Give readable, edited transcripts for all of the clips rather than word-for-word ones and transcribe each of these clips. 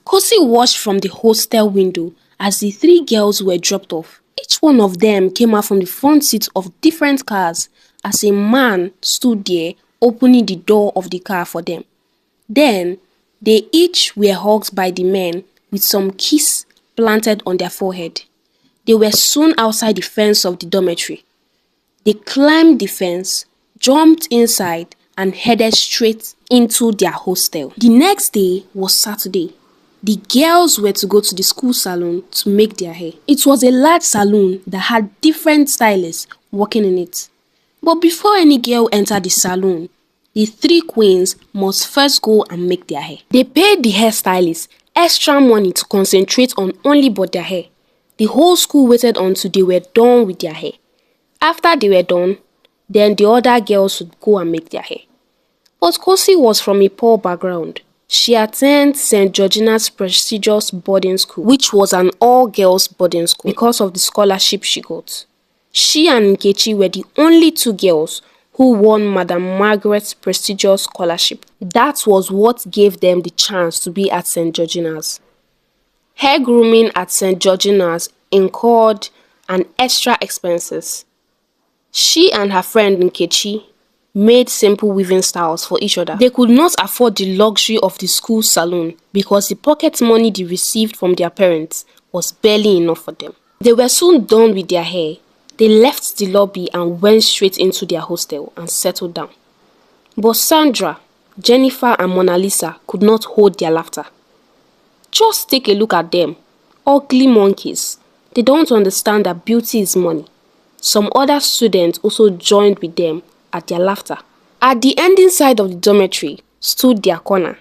Kosi watched from the hostel window as the three girls were dropped off. Each one of them came out from the front seat of different cars as a man stood there opening the door of the car for them. Then, they each were hugged by the men with some kiss planted on their forehead. They were soon outside the fence of the dormitory. They climbed the fence, jumped inside, and headed straight into their hostel. The next day was Saturday. The girls were to go to the school salon to make their hair. It was a large salon that had different stylists working in it. But before any girl entered the salon, the three queens must first go and make their hair. They paid the hairstylist extra money to concentrate on only but their hair. The whole school waited until they were done with their hair. After they were done, then the other girls would go and make their hair. But Kosi was from a poor background. She attended St. Georgina's prestigious boarding school, which was an all-girls boarding school because of the scholarship she got. She and Nkechi were the only two girls who won Madam Margaret's prestigious scholarship. That was what gave them the chance to be at St. Georgina's. Hair grooming at St. Georgina's incurred an extra expenses. She and her friend Nkechi made simple weaving styles for each other. They could not afford the luxury of the school salon because the pocket money they received from their parents was barely enough for them. They were soon done with their hair. They left the lobby and went straight into their hostel and settled down. But Sandra, Jennifer and Mona Lisa could not hold their laughter. Just take a look at them. Ugly monkeys. They don't understand that beauty is money. Some other students also joined with them at their laughter. At the ending side of the dormitory stood their corner.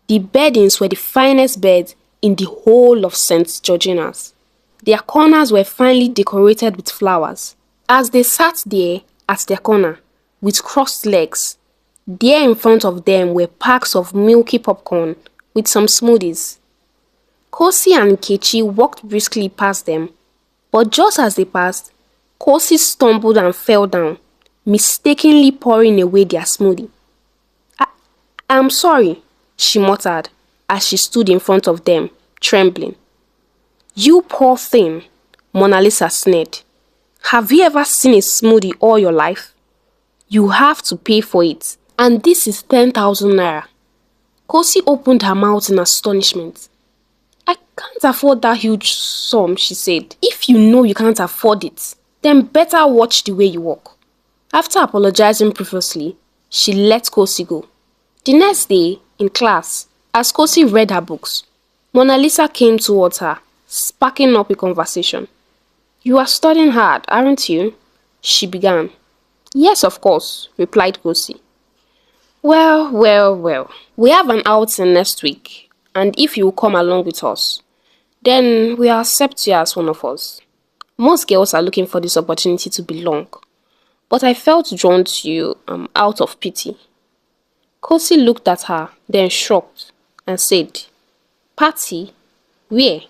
The beddings were the finest beds in the whole of St. Georgina's. Their corners were finely decorated with flowers. As they sat there at their corner with crossed legs, there in front of them were packs of milky popcorn with some smoothies. Kosi and Nkechi walked briskly past them, but just as they passed, Kosi stumbled and fell down, mistakenly pouring away their smoothie. I'm sorry, she muttered as she stood in front of them, trembling. You poor thing, Mona Lisa sneered. Have you ever seen a smoothie all your life? You have to pay for it, and this is 10,000 naira. Kosi opened her mouth in astonishment. I can't afford that huge sum, she said. If you know you can't afford it, then better watch the way you walk. After apologizing profusely, she let Kosi go. The next day, in class, as Kosi read her books, Mona Lisa came towards her, sparking up a conversation. You are studying hard, aren't you? She began. Yes, of course, replied Kosi. Well. We have an outing next week, and if you will come along with us, then we'll accept you as one of us. Most girls are looking for this opportunity to belong, but I felt drawn to you out of pity. Kosi looked at her, then shrugged and said, Party? Where?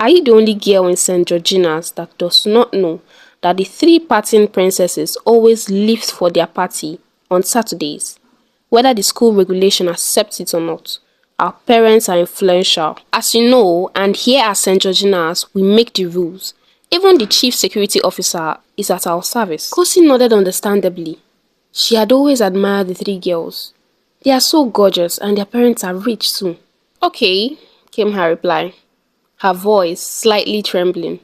Are you the only girl in St. Georgina's that does not know that the three partying princesses always leave for their party on Saturdays? Whether the school regulation accepts it or not, our parents are influential. As you know, and here at St. Georgina's, we make the rules. Even the chief security officer is at our service. Kosi nodded understandably. She had always admired the three girls. They are so gorgeous and their parents are rich too. Okay, came her reply, her voice slightly trembling.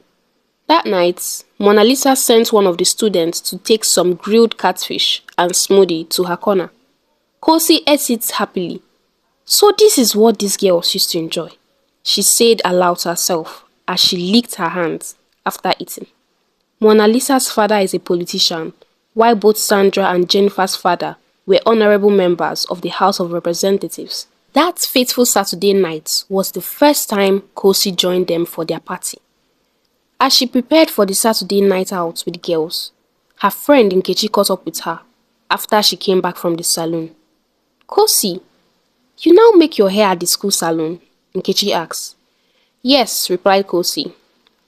That night, Mona Lisa sent one of the students to take some grilled catfish and smoothie to her corner. Kosi ate it happily. So this is what these girls used to enjoy, she said aloud to herself as she licked her hands after eating. Mona Lisa's father is a politician, while both Sandra and Jennifer's father were honorable members of the House of Representatives. That fateful Saturday night was the first time Kosi joined them for their party. As she prepared for the Saturday night out with the girls, her friend Nkechi caught up with her after she came back from the salon. Kosi, you now make your hair at the school salon? Nkechi asked. Yes, replied Kosi,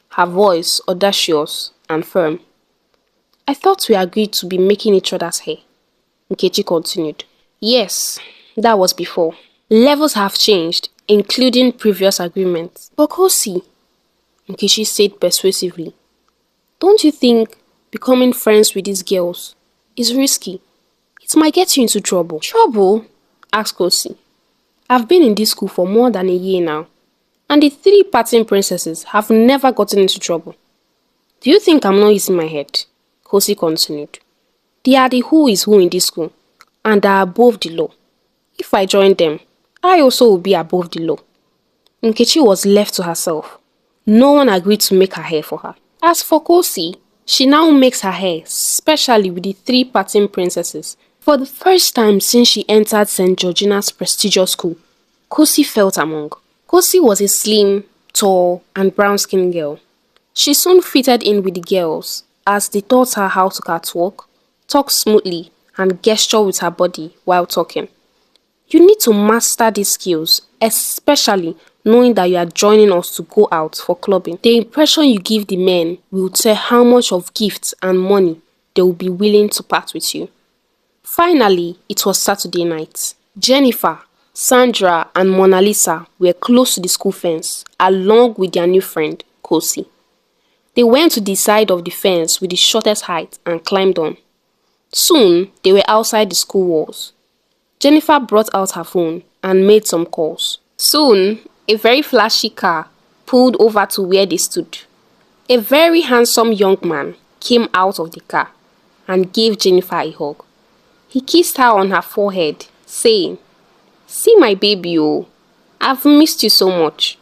her voice audacious and firm. I thought we agreed to be making each other's hair, Nkechi continued. Yes, that was before. Levels have changed. including previous agreements. But Kosi, Nkechi said persuasively, don't you think becoming friends with these girls is risky? It might get you into trouble. Trouble? Asked Kosi. I've been in this school for more than a year now, and the three parting princesses have never gotten into trouble. Do you think I'm not using my head? Kosi continued. They are the who is who in this school, and are above the law. If I join them, I also will be above the law. Nkechi was left to herself. No one agreed to make her hair for her. As for Kosi, she now makes her hair, specially with the three parting princesses. For the first time since she entered St. Georgina's prestigious school, Kosi felt among. Kosi was a slim, tall, and brown-skinned girl. She soon fitted in with the girls as they taught her how to catwalk, talk smoothly, and gesture with her body while talking. You need to master these skills, especially knowing that you are joining us to go out for clubbing. The impression you give the men will tell how much of gifts and money they will be willing to part with you. Finally, it was Saturday night. Jennifer, Sandra, and Mona Lisa were close to the school fence, along with their new friend, Kosi. They went to the side of the fence with the shortest height and climbed on. Soon, they were outside the school walls. Jennifer brought out her phone and made some calls. Soon, a very flashy car pulled over to where they stood. A very handsome young man came out of the car and gave Jennifer a hug. He kissed her on her forehead, saying, "See my baby, oh, I've missed you so much."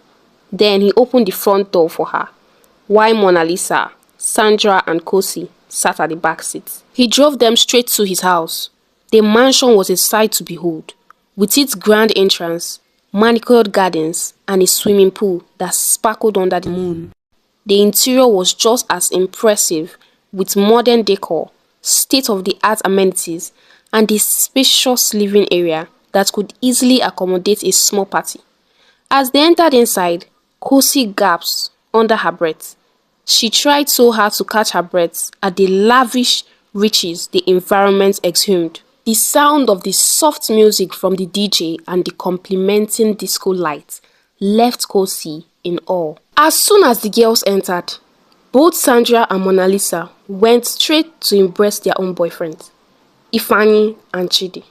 Then he opened the front door for her, while Mona Lisa, Sandra, and Kosi sat at the back seat. He drove them straight to his house. The mansion was a sight to behold, with its grand entrance, manicured gardens, and a swimming pool that sparkled under the moon. The interior was just as impressive, with modern decor, state-of-the-art amenities, and a spacious living area that could easily accommodate a small party. As they entered inside, Kosi gasped under her breath. She tried so hard to catch her breath at the lavish riches the environment exhumed. The sound of the soft music from the DJ and the complementing disco lights left Kosi in awe. As soon as the girls entered, both Sandra and Mona Lisa went straight to embrace their own boyfriends, Ifeanyi and Chidi.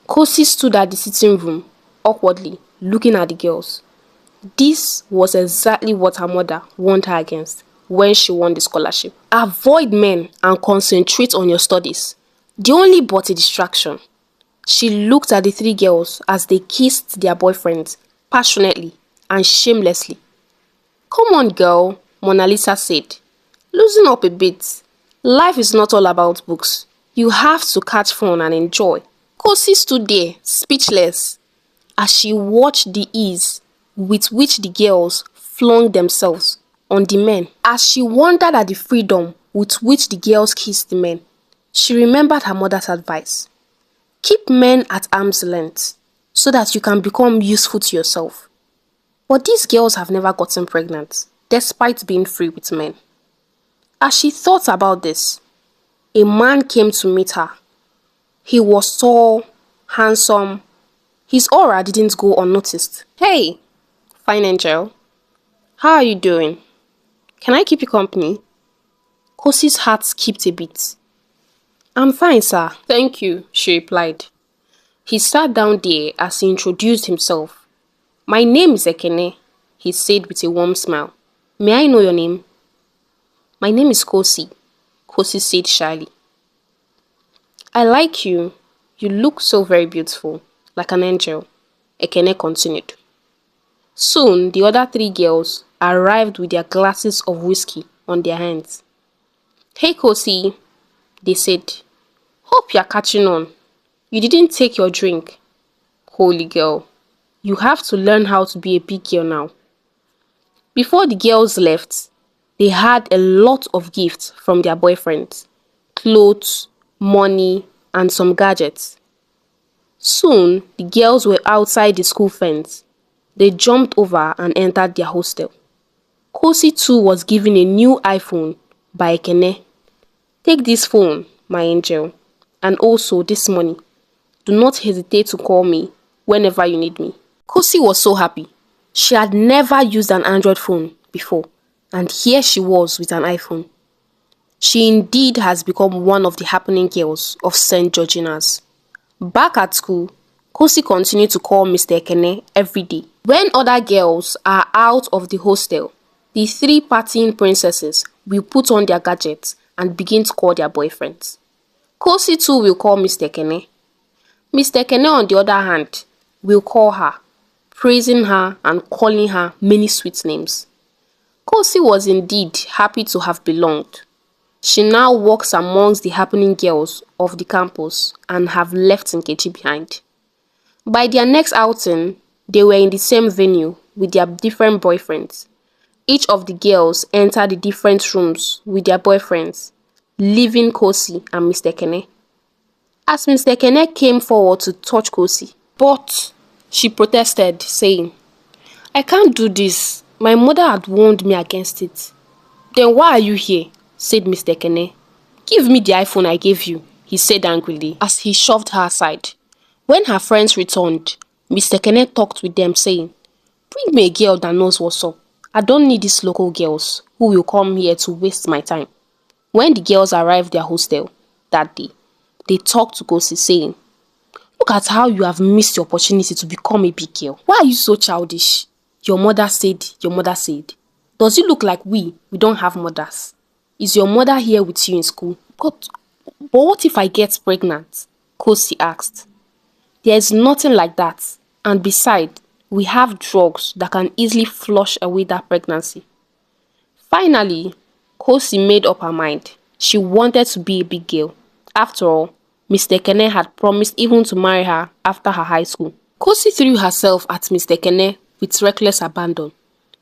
Kosi stood at the sitting room, awkwardly, looking at the girls. This was exactly what her mother warned her against when she won the scholarship. Avoid men and concentrate on your studies. The only but a distraction. She looked at the three girls as they kissed their boyfriends passionately and shamelessly. Come on, girl, Mona Lisa said. Loosen up a bit. Life is not all about books. You have to catch fun and enjoy. Kosi stood there, speechless, as she watched the ease with which the girls flung themselves on the men. As she wondered at the freedom with which the girls kissed the men, she remembered her mother's advice. Keep men at arm's length so that you can become useful to yourself. But these girls have never gotten pregnant, despite being free with men. As she thought about this, a man came to meet her. He was tall, handsome. His aura didn't go unnoticed. Hey, fine angel. How are you doing? Can I keep you company? Kosi's heart skipped a beat. I'm fine, sir. Thank you, she replied. He sat down there as he introduced himself. My name is Ekene, he said with a warm smile. May I know your name? My name is Kosi, Kosi said shyly. I like you. You look so very beautiful, like an angel, Ekene continued. Soon, the other three girls arrived with their glasses of whiskey on their hands. Hey, Kosi, they said. Hope you're catching on. You didn't take your drink. Holy girl, you have to learn how to be a big girl now. Before the girls left, they had a lot of gifts from their boyfriends, clothes, money, and some gadgets. Soon, the girls were outside the school fence. They jumped over and entered their hostel. Kosi too was given a new iPhone by Ekene. Take this phone, my angel, and also this money. Do not hesitate to call me whenever you need me. Kosi was so happy. She had never used an Android phone before, and here she was with an iPhone. She indeed has become one of the happening girls of St. Georgina's. Back at school, Kosi continued to call Mr. Ekene every day. When other girls are out of the hostel, the three partying princesses will put on their gadgets and begin to call their boyfriends. Kosi too will call Mr. Ekene. Mr. Ekene, on the other hand, will call her, praising her and calling her many sweet names. Kosi was indeed happy to have belonged. She now walks amongst the happening girls of the campus and have left Nkechi behind. By their next outing, they were in the same venue with their different boyfriends. Each of the girls entered the different rooms with their boyfriends, leaving Kosi and Mr. Kene. As Mr. Kene came forward to touch Kosi, but she protested, saying, "I can't do this. My mother had warned me against it." "Then why are you here?" said Mr. Kene. "Give me the iPhone I gave you," he said angrily as he shoved her aside. When her friends returned, Mr. Kene talked with them, saying, "Bring me a girl that knows what's up. I don't need these local girls who will come here to waste my time." When the girls arrived their hostel that day, they talked to Kosi, saying, "Look at how you have missed your opportunity to become a big girl. Why are you so childish? Your mother said, your mother said. Does it look like we don't have mothers? Is your mother here with you in school?" But what if I get pregnant?" Kosi asked. "There is nothing like that. And besides, we have drugs that can easily flush away that pregnancy." Finally, Kosi made up her mind. She wanted to be a big girl. After all, Mr. Kene had promised even to marry her after her high school. Kosi threw herself at Mr. Kene with reckless abandon.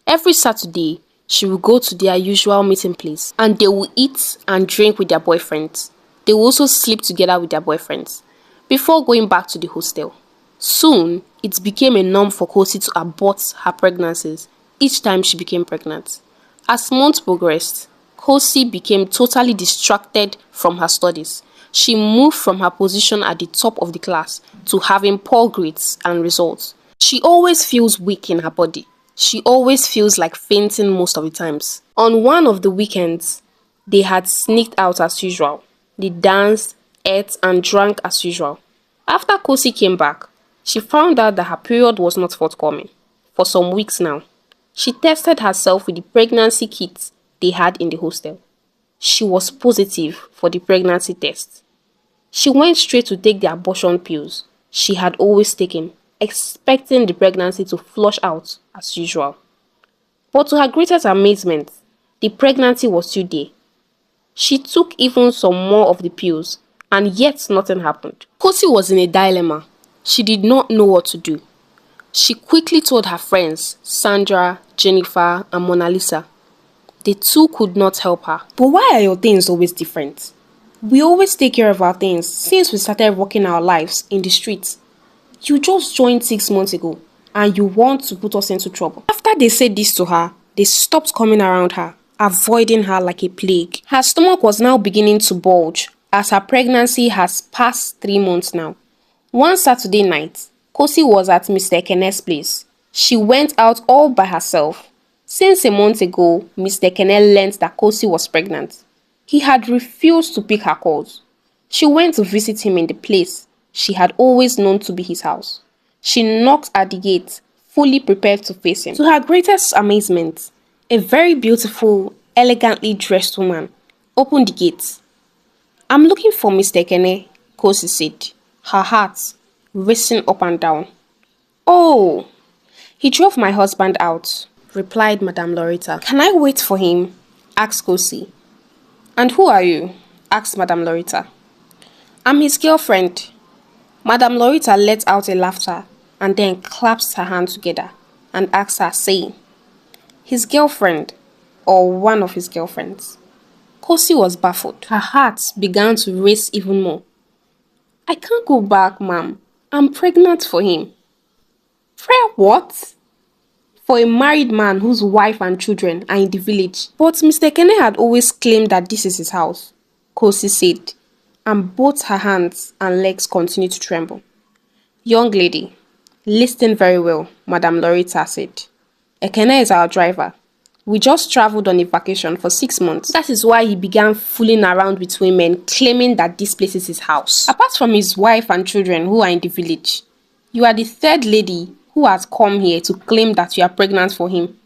Every Saturday, she will go to their usual meeting place and they will eat and drink with their boyfriends. They will also sleep together with their boyfriends before going back to the hostel. Soon, it became a norm for Kosi to abort her pregnancies each time she became pregnant. As months progressed, Kosi became totally distracted from her studies. She moved from her position at the top of the class to having poor grades and results. She always feels weak in her body. She always feels like fainting most of the times. On one of the weekends, they had sneaked out as usual. They danced, ate, and drank as usual. After Kosi came back, she found out that her period was not forthcoming for some weeks now. She tested herself with the pregnancy kit they had in the hostel. She was positive for the pregnancy test. She went straight to take the abortion pills she had always taken, expecting the pregnancy to flush out as usual. But to her greatest amazement, the pregnancy was still there. She took even some more of the pills, and yet nothing happened. Kosi was in a dilemma. She did not know what to do. She quickly told her friends, Sandra, Jennifer, and Mona Lisa. The two could not help her. "But why are your things always different? We always take care of our things since we started working our lives in the streets. You just joined 6 months ago and you want to put us into trouble." After they said this to her, they stopped coming around her, avoiding her like a plague. Her stomach was now beginning to bulge as her pregnancy has passed 3 months now. One Saturday night, Kosi was at Mr. Ekene's place. She went out all by herself. Since a month ago, Mr. Ekene learned that Kosi was pregnant. He had refused to pick her calls. She went to visit him in the place she had always known to be his house. She knocked at the gate, fully prepared to face him. To her greatest amazement, a very beautiful, elegantly dressed woman opened the gate. "I'm looking for Mr. Ekene," Kosi said, her heart racing up and down. "Oh, he drove my husband out," replied Madame Loretta. "Can I wait for him?" asked Kosi. "And who are you?" asked Madame Loretta. "I'm his girlfriend." Madame Loretta let out a laughter and then clasped her hands together and asked her, saying, "His girlfriend, or one of his girlfriends?" Kosi was baffled. Her heart began to race even more. "I can't go back, ma'am. I'm pregnant for him." What? For a married man whose wife and children are in the village. But Mr. Kene had always claimed that this is his house, Kosi said, and both her hands and legs continued to tremble. "Young lady, Listen very well, Madam Loretta said. Ekene is our driver. We just traveled on a vacation for 6 months. That is why he began fooling around with women, claiming that this place is his house. Apart from his wife and children who are in the village, you are the third lady who has come here to claim that you are pregnant for him.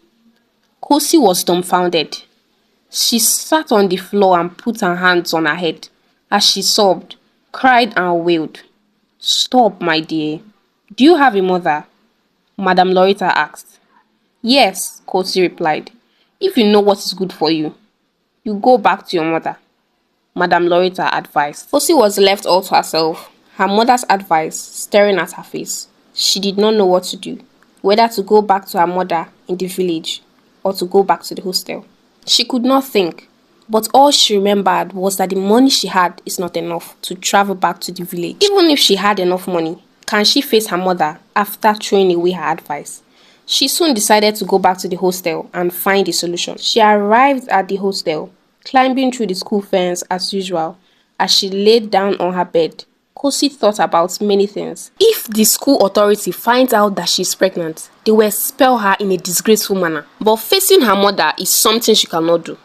Kosi was dumbfounded. She sat on the floor and put her hands on her head as she sobbed, cried and wailed. Stop, my dear. Do you have a mother? Madam Loretta asked. Yes, Kosi replied. If you know what is good for you, you go back to your mother, Madam Loretta advised. Kosi was left all to herself, her mother's advice staring at her face. She did not know what to do, whether to go back to her mother in the village or to go back to the hostel. She could not think, but all she remembered was that the money she had is not enough to travel back to the village. Even if she had enough money, can she face her mother after throwing away her advice? She soon decided to go back to the hostel and find a solution. She arrived at the hostel, climbing through the school fence as usual. As she laid down on her bed, Kosi thought about many things. If the school authority finds out that she's pregnant, they will expel her in a disgraceful manner. But facing her mother is something she cannot do.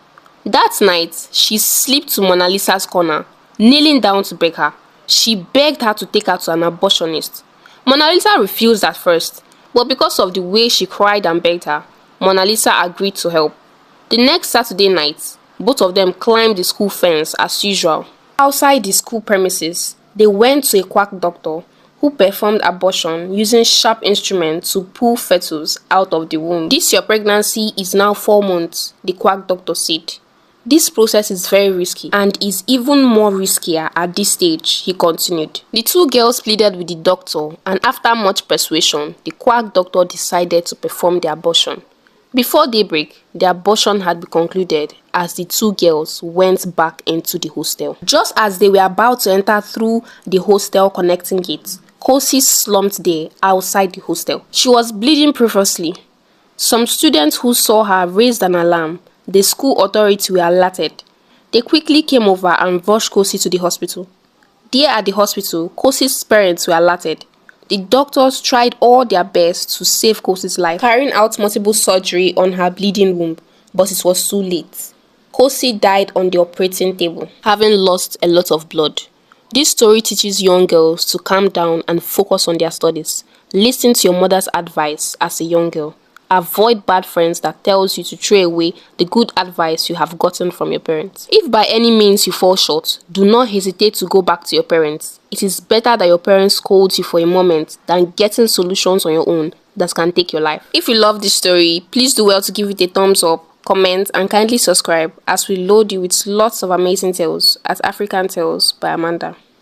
That night, she slipped to Mona Lisa's corner, kneeling down to beg her. She begged her to take her to an abortionist. Mona Lisa refused at first, but because of the way she cried and begged her, Mona Lisa agreed to help. The next Saturday night, both of them climbed the school fence as usual. Outside the school premises, they went to a quack doctor who performed abortion using sharp instruments to pull fetus out of the womb. This your pregnancy is now 4 months, the quack doctor said. This process is very risky and is even more riskier at this stage, he continued. The two girls pleaded with the doctor, and after much persuasion, the quack doctor decided to perform the abortion. Before daybreak, the abortion had been concluded as the two girls went back into the hostel. Just as they were about to enter through the hostel connecting gate, Kosi slumped there outside the hostel. She was bleeding profusely. Some students who saw her raised an alarm. The school authority were alerted. They quickly came over and rushed Kosi to the hospital. There at the hospital, Kosi's parents were alerted. The doctors tried all their best to save Kosi's life, carrying out multiple surgery on her bleeding womb, but it was too late. Kosi died on the operating table, having lost a lot of blood. This story teaches young girls to calm down and focus on their studies. Listen to your mother's advice as a young girl. Avoid bad friends that tells you to throw away the good advice you have gotten from your parents. If by any means you fall short, do not hesitate to go back to your parents. It is better that your parents scold you for a moment than getting solutions on your own that can take your life. If you love this story, please do well to give it a thumbs up, comment, and kindly subscribe as we load you with lots of amazing tales at African Tales by Amanda.